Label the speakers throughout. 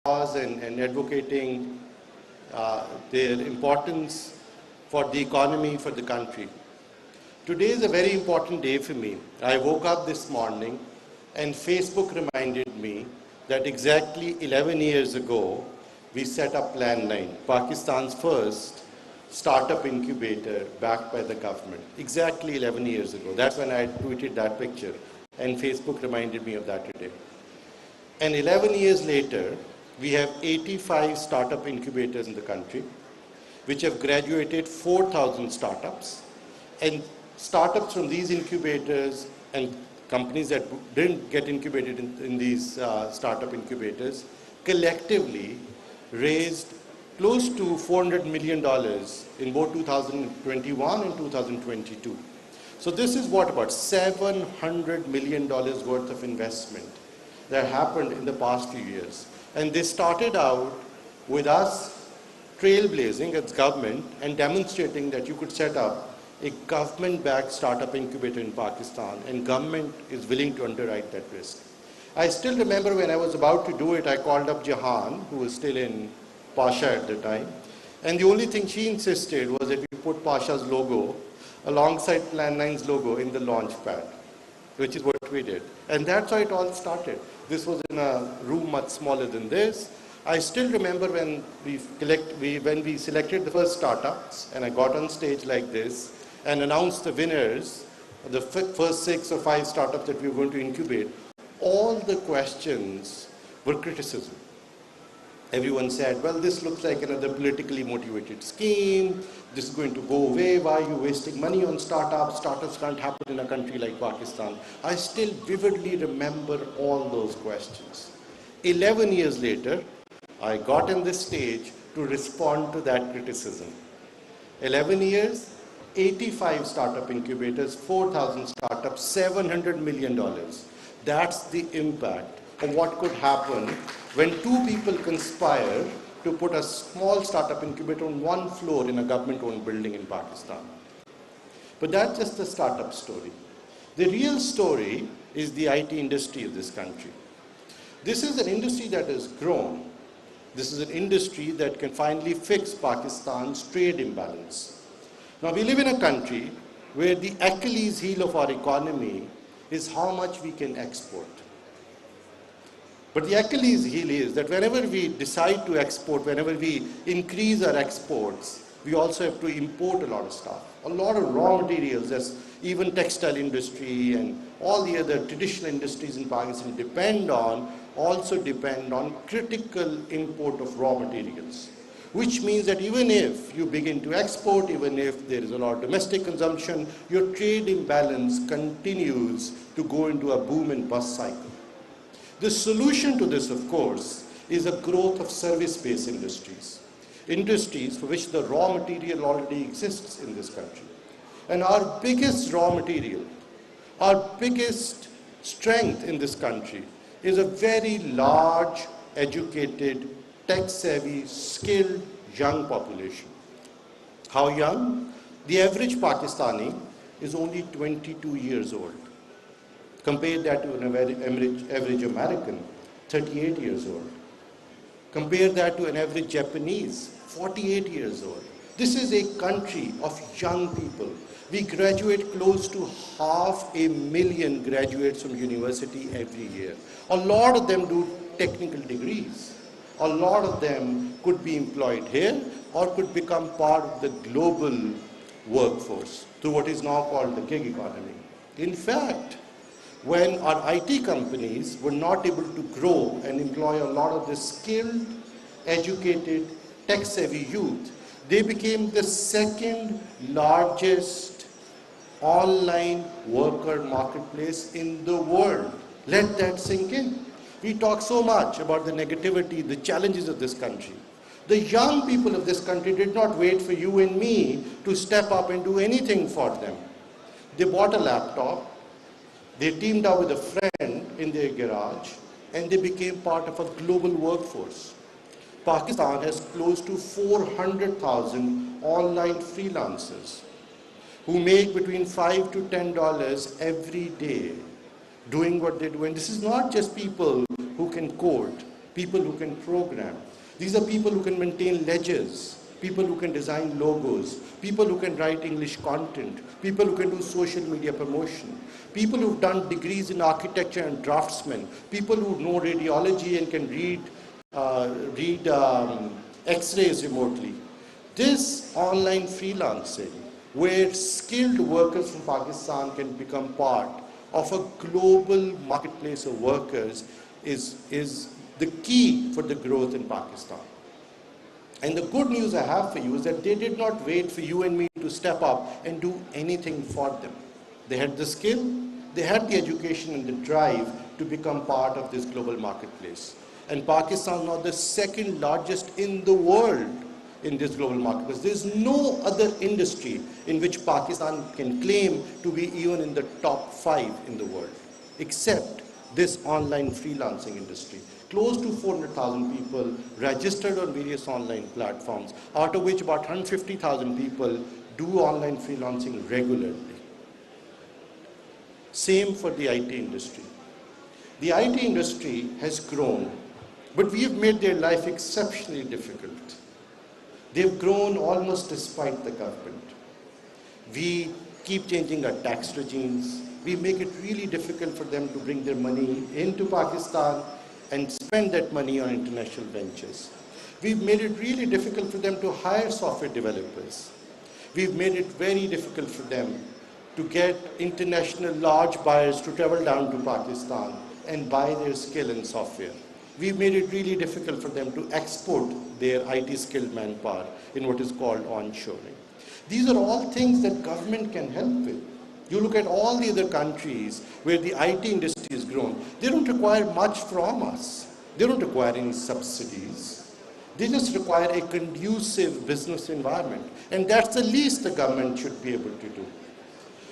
Speaker 1: and advocating their importance for the economy, for the country. Today is a very important day for me. I woke up this morning and Facebook reminded me that exactly 11 years ago, we set up Plan 9, Pakistan's first startup incubator backed by the government. Exactly 11 years ago. That's when I tweeted that picture. And Facebook reminded me of that today. And 11 years later, we have 85 startup incubators in the country, which have graduated 4,000 startups. And startups from these incubators and companies that didn't get incubated in these startup incubators collectively raised close to $400 million in both 2021 and 2022. So this is what, about $700 million worth of investment that happened in the past few years. And they started out with us trailblazing as government and demonstrating that you could set up a government-backed startup incubator in Pakistan, and government is willing to underwrite that risk. I still remember when I was about to do it, I called up Jahan, who was still in Pasha at the time, and the only thing she insisted was that we put Pasha's logo alongside Plan 9's logo in the launch pad, which is what we did. And that's how it all started. This was in a room much smaller than this. I still remember when we selected the first startups, and I got on stage like this and announced the winners, the first 6 or 5 startups that we were going to incubate. All the questions were criticism. Everyone said, well, this looks like another politically motivated scheme. This is going to go away. Why are you wasting money on startups? Startups can't happen in a country like Pakistan. I still vividly remember all those questions. 11 years later, I got on this stage to respond to that criticism. 11 years, 85 startup incubators, 4,000 startups, $700 million. That's the impact of what could happen when 2 people conspire to put a small startup incubator on one floor in a government-owned building in Pakistan. But that's just the startup story. The real story is the IT industry of this country. This is an industry that has grown. This is an industry that can finally fix Pakistan's trade imbalance. Now, we live in a country where the Achilles heel of our economy is how much we can export. But the Achilles heel is that whenever we decide to export, whenever we increase our exports, we also have to import a lot of stuff. A lot of raw materials, as even textile industry and all the other traditional industries in Pakistan also depend on critical import of raw materials. Which means that even if you begin to export, even if there is a lot of domestic consumption, your trade imbalance continues to go into a boom and bust cycle. The solution to this, of course, is a growth of service-based industries. Industries for which the raw material already exists in this country. And our biggest raw material, our biggest strength in this country is a very large, educated, tech-savvy, skilled, young population. How young? The average Pakistani is only 22 years old. Compare that to an average American, 38 years old. Compare that to an average Japanese, 48 years old. This is a country of young people. We graduate close to 500,000 graduates from university every year. A lot of them do technical degrees. A lot of them could be employed here or could become part of the global workforce through what is now called the gig economy. In fact, when our IT companies were not able to grow and employ a lot of the skilled, educated, tech-savvy youth, they became the second largest online worker marketplace in the world. Let that sink in. We talk so much about the negativity, the challenges of this country. The young people of this country did not wait for you and me to step up and do anything for them. They bought a laptop, they teamed up with a friend in their garage, and they became part of a global workforce. Pakistan has close to 400,000 online freelancers who make between $5 to $10 every day doing what they do. And this is not just people who can code. people who can program. These are people who can maintain ledgers, people who can design logos, people who can write English content, people who can do social media promotion, people who've done degrees in architecture and draftsmen, people who know radiology and can read X-rays remotely. This online freelancing, where skilled workers from Pakistan can become part of a global marketplace of workers, is the key for the growth in Pakistan. And the good news I have for you is that they did not wait for you and me to step up and do anything for them. They had the skill, they had the education and the drive to become part of this global marketplace. And Pakistan is now the second largest in the world in this global marketplace. There is no other industry in which Pakistan can claim to be even in the top 5 in the world, except this online freelancing industry. Close to 400,000 people registered on various online platforms, out of which about 150,000 people do online freelancing regularly. Same for the IT industry. The IT industry has grown, but we have made their life exceptionally difficult. They've grown almost despite the government. We keep changing our tax regimes. We make it really difficult for them to bring their money into Pakistan and spend that money on international ventures. We've made it really difficult for them to hire software developers. We've made it very difficult for them to get international large buyers to travel down to Pakistan and buy their skill in software. We've made it really difficult for them to export their IT skilled manpower in what is called onshoring. These are all things that government can help with. You look at all the other countries where the IT industry has grown, they don't require much from us. They don't require any subsidies. They just require a conducive business environment. And that's the least the government should be able to do.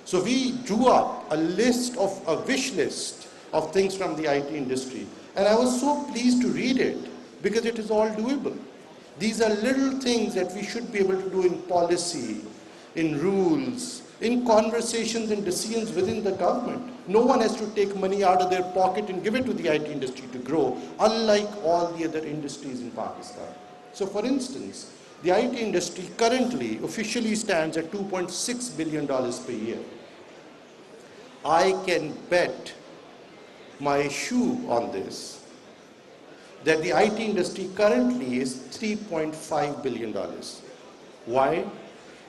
Speaker 1: So we drew up a wish list of things from the IT industry. And I was so pleased to read it because it is all doable. These are little things that we should be able to do in policy, in rules, in conversations and decisions within the government. No one has to take money out of their pocket and give it to the IT industry to grow, unlike all the other industries in Pakistan. So for instance, the IT industry currently officially stands at $2.6 billion per year. I can bet my shoe on this, that the IT industry currently is $3.5 billion. Why?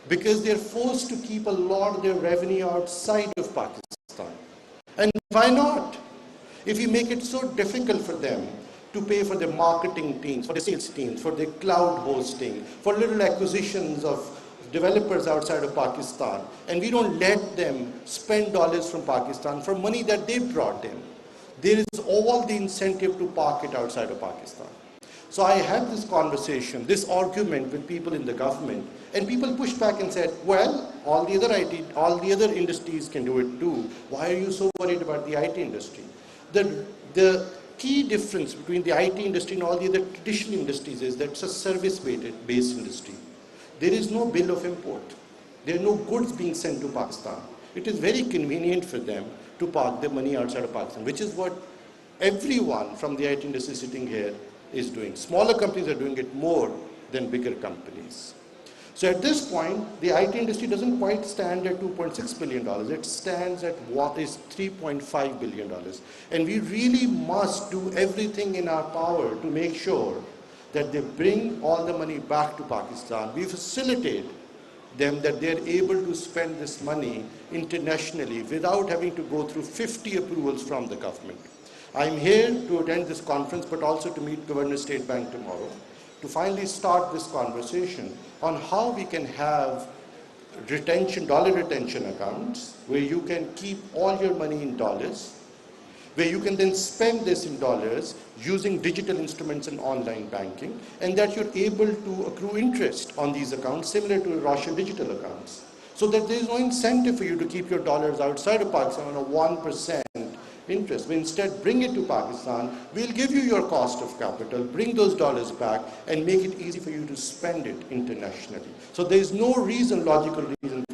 Speaker 1: Because they're forced to keep a lot of their revenue outside of Pakistan. And why not? If you make it so difficult for them to pay for their marketing teams, for their sales teams, for their cloud hosting, for little acquisitions of developers outside of Pakistan, and we don't let them spend dollars from Pakistan for money that they brought in, there is all the incentive to park it outside of Pakistan. So I had this conversation, this argument with people in the government, and people pushed back and said, well, all the other industries can do it too. Why are you so worried about the IT industry? The key difference between the IT industry and all the other traditional industries is that it's a service-based industry. There is no bill of import. There are no goods being sent to Pakistan. It is very convenient for them to park their money outside of Pakistan, which is what everyone from the IT industry sitting here is doing. Smaller companies are doing it more than bigger companies. So at this point, the IT industry doesn't quite stand at $2.6 billion. It stands at what is $3.5 billion. And we really must do everything in our power to make sure that they bring all the money back to Pakistan. We facilitate them that they're able to spend this money internationally without having to go through 50 approvals from the government. I'm here to attend this conference, but also to meet Governor State Bank tomorrow, to finally start this conversation on how we can have dollar retention accounts, where you can keep all your money in dollars, where you can then spend this in dollars using digital instruments and online banking, and that you're able to accrue interest on these accounts, similar to Russian digital accounts, so that there is no incentive for you to keep your dollars outside of Pakistan on a 1% interest. We instead bring it to Pakistan, we'll give you your cost of capital, bring those dollars back, and make it easy for you to spend it internationally. So there is no logical reason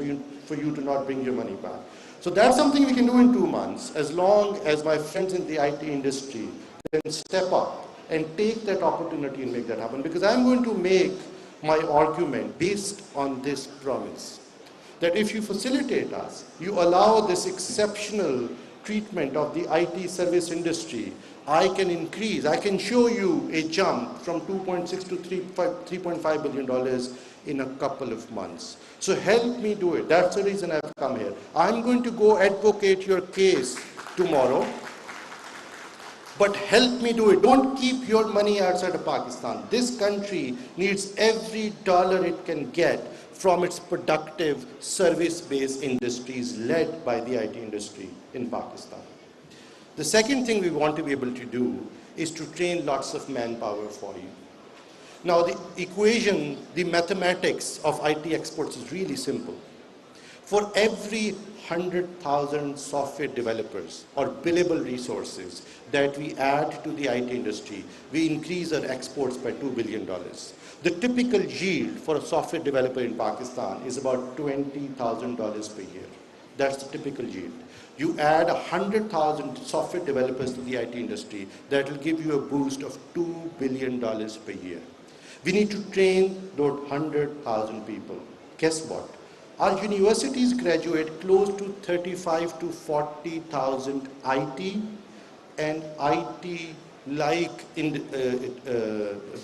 Speaker 1: for you to not bring your money back. So that's something we can do in 2 months, as long as my friends in the IT industry can step up and take that opportunity and make that happen. Because I'm going to make my argument based on this promise, that if you facilitate us, you allow this exceptional treatment of the IT service industry, I can show you a jump from 2.6 to $3.5 billion in a couple of months. So help me do it. That's the reason I've come here. I'm going to go advocate your case tomorrow, but help me do it. Don't keep your money outside of Pakistan. This country needs every dollar it can get from its productive service-based industries led by the IT industry in Pakistan. The second thing we want to be able to do is to train lots of manpower for you. Now the equation, the mathematics of IT exports is really simple. For every 100,000 software developers or billable resources that we add to the IT industry, we increase our exports by $2 billion. The typical yield for a software developer in Pakistan is about $20,000 per year. That's the typical yield. You add 100,000 software developers to the IT industry, that will give you a boost of $2 billion per year. We need to train those 100,000 people. Guess what? Our universities graduate close to 35 to 40,000 IT and IT-like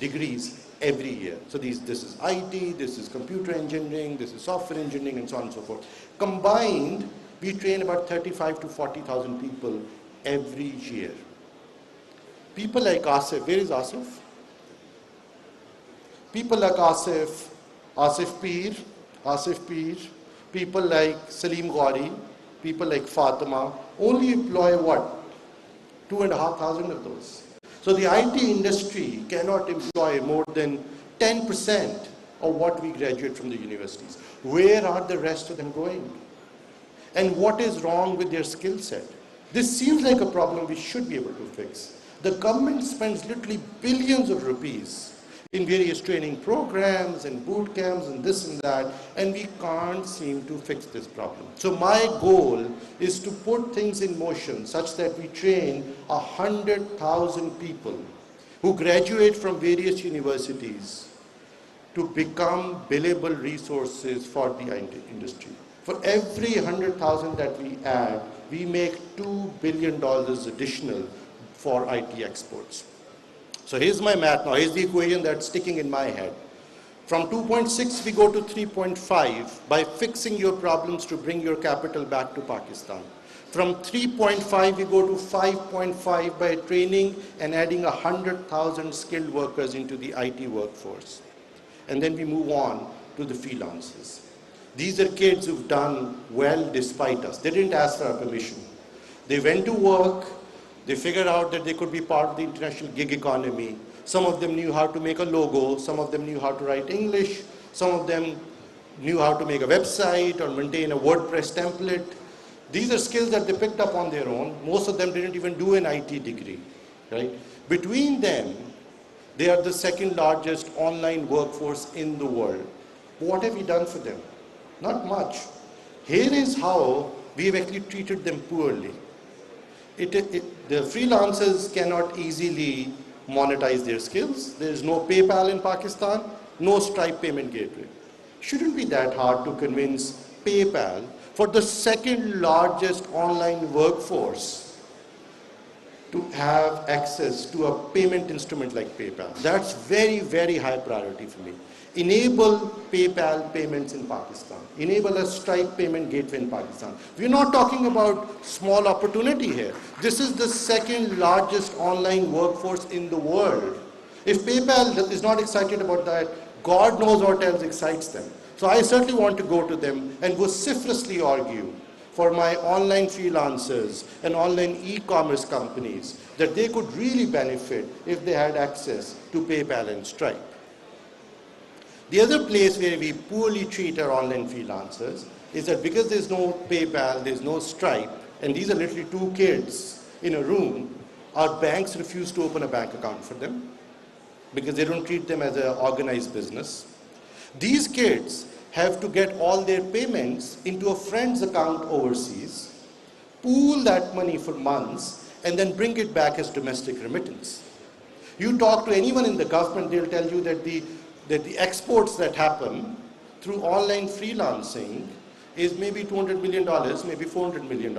Speaker 1: degrees every year. So this is IT, this is computer engineering, this is software engineering, and so on and so forth. Combined, we train about 35 to 40,000 people every year. People like Asif, where is Asif? People like Asif Peer, people like Salim Ghori, people like Fatima, only employ what? 2,500 of those. So the IT industry cannot employ more than 10% of what we graduate from the universities. Where are the rest of them going? And what is wrong with their skill set? This seems like a problem we should be able to fix. The government spends literally billions of rupees in various training programs and boot camps and this and that, and we can't seem to fix this problem. So my goal is to put things in motion such that we train 100,000 people who graduate from various universities to become billable resources for the industry. For every 100,000 that we add, we make $2 billion additional for IT exports. So here's my math now. Here's the equation that's sticking in my head. From 2.6 we go to 3.5 by fixing your problems to bring your capital back to Pakistan. From 3.5 we go to 5.5 by training and adding 100,000 skilled workers into the IT workforce. And then we move on to the freelancers. These are kids who've done well despite us. They didn't ask for our permission. They went to work. They figured out that they could be part of the international gig economy. Some of them knew how to make a logo. Some of them knew how to write English. Some of them knew how to make a website or maintain a WordPress template. These are skills that they picked up on their own. Most of them didn't even do an IT degree, right? Between them, they are the second largest online workforce in the world. What have we done for them? Not much. Here is how we have actually treated them poorly. The freelancers cannot easily monetize their skills. There is no PayPal in Pakistan, no Stripe payment gateway. Shouldn't be that hard to convince PayPal, for the second largest online workforce, to have access to a payment instrument like PayPal. That's very, very high priority for me. Enable PayPal payments in Pakistan. Enable a Stripe payment gateway in Pakistan. We're not talking about small opportunity here. This is the second largest online workforce in the world. If PayPal is not excited about that, God knows what else excites them. So I certainly want to go to them and vociferously argue for my online freelancers and online e-commerce companies that they could really benefit if they had access to PayPal and Stripe. The other place where we poorly treat our online freelancers is that because there's no PayPal, there's no Stripe, and these are literally two kids in a room, our banks refuse to open a bank account for them because they don't treat them as an organized business. These kids have to get all their payments into a friend's account overseas, pool that money for months, and then bring it back as domestic remittance. You talk to anyone in the government, they'll tell you that the exports that happen through online freelancing is maybe $200 million, maybe $400 million.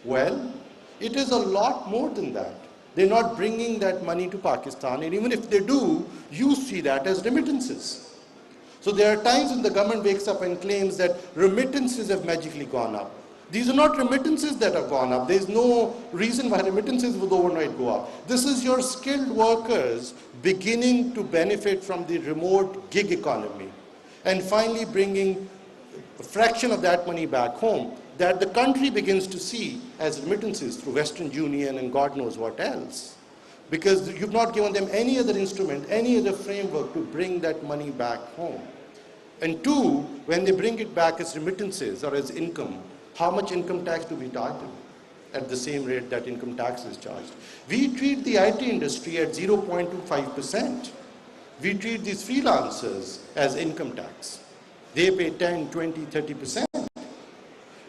Speaker 1: Well, it is a lot more than that. They're not bringing that money to Pakistan, and even if they do, you see that as remittances. So there are times when the government wakes up and claims that remittances have magically gone up. These are not remittances that have gone up. There's no reason why remittances would overnight go up. This is your skilled workers beginning to benefit from the remote gig economy and finally bringing a fraction of that money back home that the country begins to see as remittances through Western Union and God knows what else. Because you've not given them any other instrument, any other framework to bring that money back home. And two, when they bring it back as remittances or as income, how much income tax do we charge them at the same rate that income tax is charged? We treat the IT industry at 0.25%. We treat these freelancers as income tax. They pay 10, 20, 30%.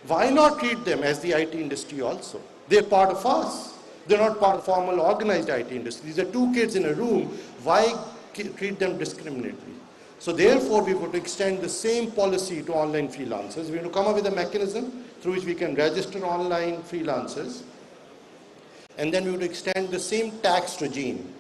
Speaker 1: Why not treat them as the IT industry also? They're part of us. They're not part of formal organized IT industry. These are two kids in a room. Why treat them discriminatorily? So therefore, we want to extend the same policy to online freelancers. We want to come up with a mechanism through which we can register online freelancers. And then we want to extend the same tax regime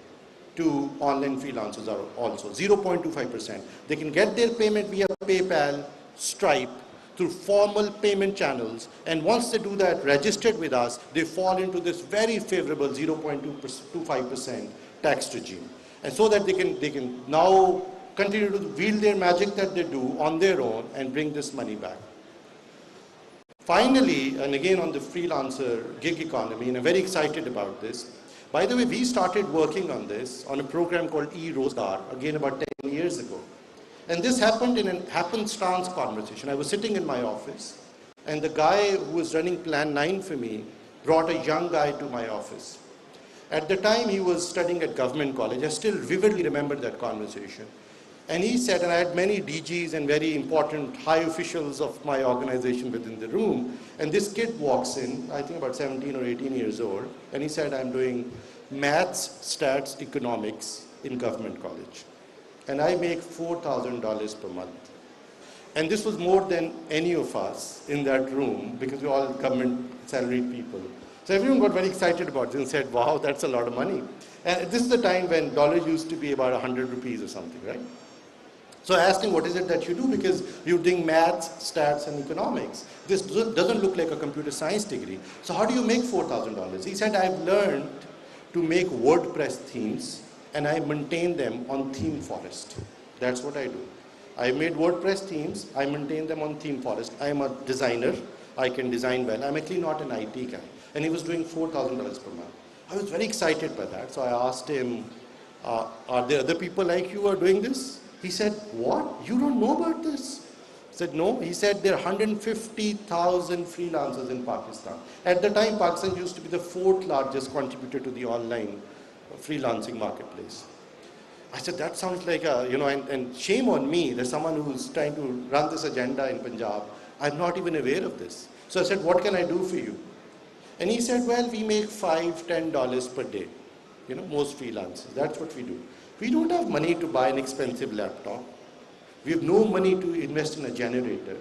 Speaker 1: to online freelancers also, 0.25%. They can get their payment via PayPal, Stripe, through formal payment channels, and once they do that, registered with us, they fall into this very favorable 0.25% tax regime. And so that they can now continue to wield their magic that they do on their own and bring this money back. Finally, and again on the freelancer gig economy, and I'm very excited about this. By the way, we started working on this on a program called e-Rozgar, again about 10 years ago. And this happened in a happenstance conversation. I was sitting in my office, and the guy who was running Plan 9 for me brought a young guy to my office. At the time, he was studying at government college. I still vividly remember that conversation. And he said, and I had many DGs and very important high officials of my organization within the room, and this kid walks in, I think about 17 or 18 years old, and he said, I'm doing maths, stats, economics in government college. And I make $4,000 per month. And this was more than any of us in that room because we're all government salaried people. So everyone got very excited about this and said, wow, that's a lot of money. And this is the time when dollar used to be about 100 rupees or something, right? So I asked him, what is it that you do? Because you're doing maths, stats, and economics. This doesn't look like a computer science degree. So how do you make $4,000? He said, I've learned to make WordPress themes, and I maintain them on Theme Forest. That's what I do. I made WordPress themes, I maintain them on Theme Forest. I am a designer, I can design well. I'm actually not an IT guy. And he was doing $4,000 per month. I was very excited by that, so I asked him, are there other people like you who are doing this? He said, what? You don't know about this? I said, no. He said, there are 150,000 freelancers in Pakistan. At the time, Pakistan used to be the fourth largest contributor to the online freelancing marketplace. I said, that sounds like a, and shame on me, there's someone who's trying to run this agenda in Punjab. I'm not even aware of this. So I said, what can I do for you? And he said, well, we make $5, $10 per day. Most freelancers, that's what we do. We don't have money to buy an expensive laptop. We have no money to invest in a generator.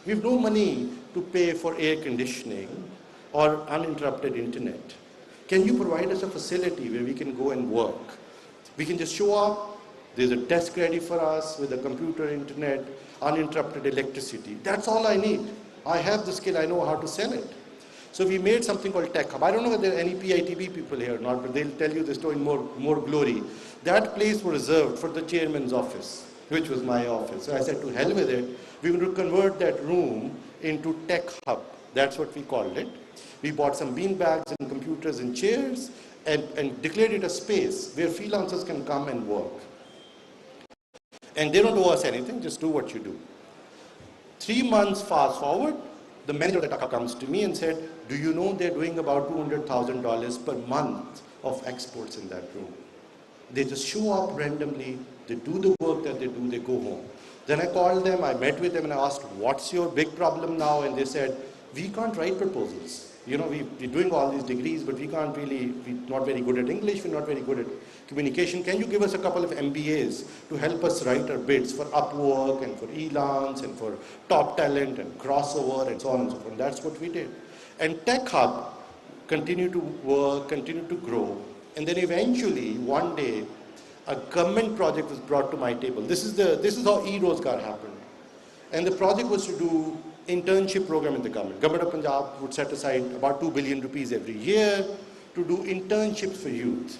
Speaker 1: We have no money to pay for air conditioning or uninterrupted internet. Can you provide us a facility where we can go and work? We can just show up, there's a desk ready for us with a computer, internet, uninterrupted electricity. That's all I need. I have the skill, I know how to sell it. So we made something called Tech Hub. I don't know whether there are any PITB people here or not, but they'll tell you the story in more glory. That place was reserved for the chairman's office, which was my office. So I said, to hell with it, we will convert that room into Tech Hub. That's what we called it. We bought some beanbags and computers and chairs and declared it a space where freelancers can come and work. And they don't owe us anything, just do what you do. 3 months fast forward, the manager of the Tech comes to me and said, do you know they're doing about $200,000 per month of exports in that room? They just show up randomly, they do the work that they do, they go home. Then I called them, I met with them and I asked, what's your big problem now? And they said, we can't write proposals. We're doing all these degrees, but we're not very good at English, we're not very good at communication, can you give us a couple of MBAs to help us write our bids for Upwork and for Elance and for Top Talent and Crossover and so on and so forth. And that's what we did. And Tech Hub continued to work, continued to grow. And then eventually, one day, a government project was brought to my table. This is how e-Rozgar happened. And the project was to do internship program in the government. Government of Punjab would set aside about 2 billion rupees every year to do internships for youth.